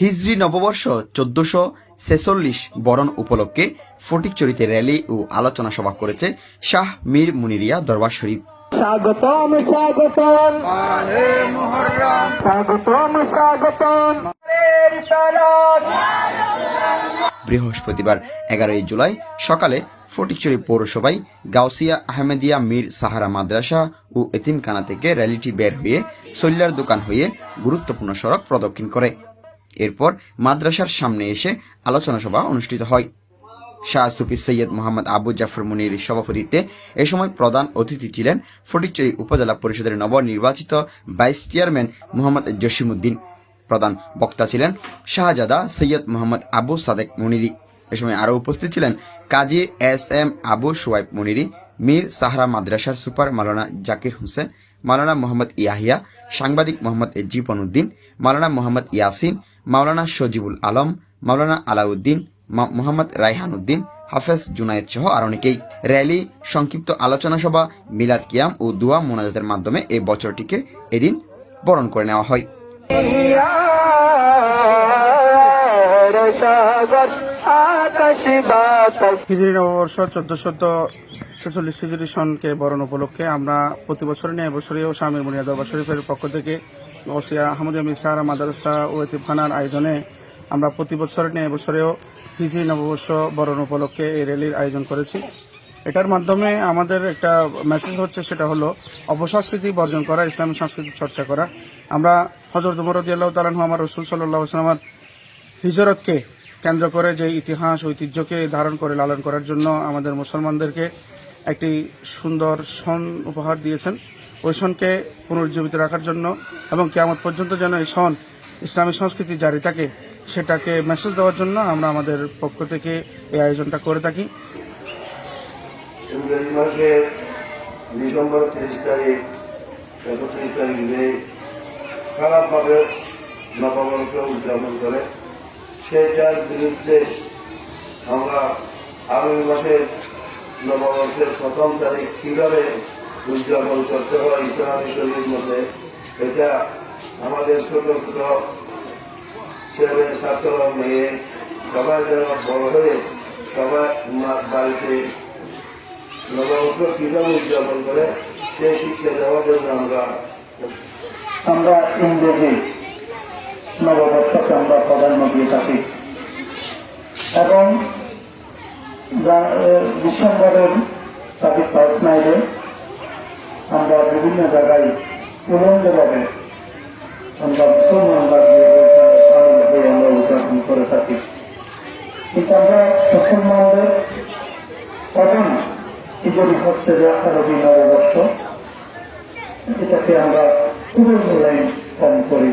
হিজরি নববর্ষ 1446 বরণ উপলক্ষে ফটিকছড়িতে র্যালি ও আলোচনা সভা করেছে শাহ মীর মুনিরিয়া দরবার শরীফ। স্বাগতম স্বাগতম স্বাগতম স্বাগতম। বৃহস্পতিবার 11 জুলাই সকালে ফটিকছড়ি পৌরসভায় গাউসিয়া আহমেদিয়া মীর সাহারা মাদ্রাসা ও এতিমখানা থেকে র্যালিটি বের হয়ে সল্লার দোকান হয়ে গুরুত্বপূর্ণ সড়ক প্রদক্ষিণ করে। এরপর মাদ্রাসার সামনে এসে আলোচনা সভা অনুষ্ঠিত হয়। শাহ সুফি সৈয়দ মোহাম্মদ আবু জাফর মুনির সভাপতিত্বে এ সময় প্রধান অতিথি ছিলেন ফটিকছড়ি উপজেলা পরিষদের নবনির্বাচিত ভাইস চেয়ারম্যান মোহাম্মদ জসিমউদ্দিন। প্রধান বক্তা ছিলেন শাহজাদা সৈয়দ মোহাম্মদ আবু সাদেক মুনিরি। এ সময় আরও উপস্থিত ছিলেন কাজী SM আবু সোয়াইব মুনিরি, মীর সাহারা মাদ্রাসার সুপার মাওলানা জাকির হোসেন, মাওলানা মোহাম্মদ ইয়াহিয়া, সাংবাদিক মোহাম্মদ জীবন উদ্দিন, মাওলানা মোহাম্মদ ইয়াসিন, মাওলানা সজিবুল আলম, মাওলানা আলাউদ্দিন, মোহাম্মদ রায়হান উদ্দিন, হাফেজ জুনায়েদ সহ আর অনেকেই। র্যালি, সংক্ষিপ্ত আলোচনা সভা, মিলাদ কিয়াম ও দোয়া মোনাজাতের মাধ্যমে এই বছরটিকে এদিন বরণ করে নেওয়া হয়। হিজরি নববর্ষ 1446 হিজরি সনকে বরণ উপলক্ষে আমরা প্রতি বছর নিয়ে এবছরেও শাহ মীর মুনিরিয়া দরবার শরীফের পক্ষ থেকে গাউসিয়া আহমদিয়া মীর সাহারা মাদ্রাসা ও এতিমখানার আয়োজনে আমরা প্রতি বছর নিয়ে এবছরেও হিজরি নববর্ষ বরণ উপলক্ষে এই র্যালির আয়োজন করেছি। এটার মাধ্যমে আমাদের একটা মেসেজ হচ্ছে, সেটা হলো অপসংস্কৃতি বর্জন করা, ইসলামী সংস্কৃতি চর্চা করা। আমরা হযরত ওমর রাদিয়াল্লাহু তাআলা আনহু আমার রাসূল সাল্লাল্লাহু আলাইহি ওয়াসাল্লামের হিজরতকে কেন্দ্র করে যে ইতিহাস ঐতিহ্যকে ধারণ করে লালন করার জন্য আমাদের মুসলমানদেরকে একটি সুন্দর সন উপহার দিয়েছেন। ওই সনকে পুনরুজ্জীবিত রাখার জন্য এবং কিয়ামত পর্যন্ত যেন এই সন ইসলামী সংস্কৃতি জারি থাকে, সেটাকে মেসেজ দেওয়ার জন্য আমরা আমাদের পক্ষ থেকে এই আয়োজনটা করে থাকি। ইংরেজি মাসের ডিসেম্বর 30 তারিখ 31 তারিখে খারাপভাবে নববর্ষ উদযাপন করে, সেটার বিরুদ্ধে আমরা আগামী মাসের নববর্ষের প্রথম তারিখ কীভাবে উদযাপন করতে হয় ইসলামী শরীর মধ্যে, এটা আমাদের ছোট ছোট ছেলে ছাত্র মেয়ে সবাই যেন বড় হয়ে সবাই বাড়িতে নববর্ষ কীভাবে উদযাপন করে সেই শিক্ষা দেওয়ার জন্য আমরা ইংরেজি নববর্ষকে আমরা প্রাধান্য দিয়ে থাকি এবং ডিসেম্বরের 31 নাইটে আমরা বিভিন্ন জায়গায় উলঙ্গভাবে আমরা মুসলমানরা আমরা উদযাপন করে থাকি। কিন্তু আমরা মুসলমানদের প্রধান হিজরি হচ্ছে যে আরবি নববর্ষ, এটাকে আমরা খুবই মূল্যায়ন কম করি।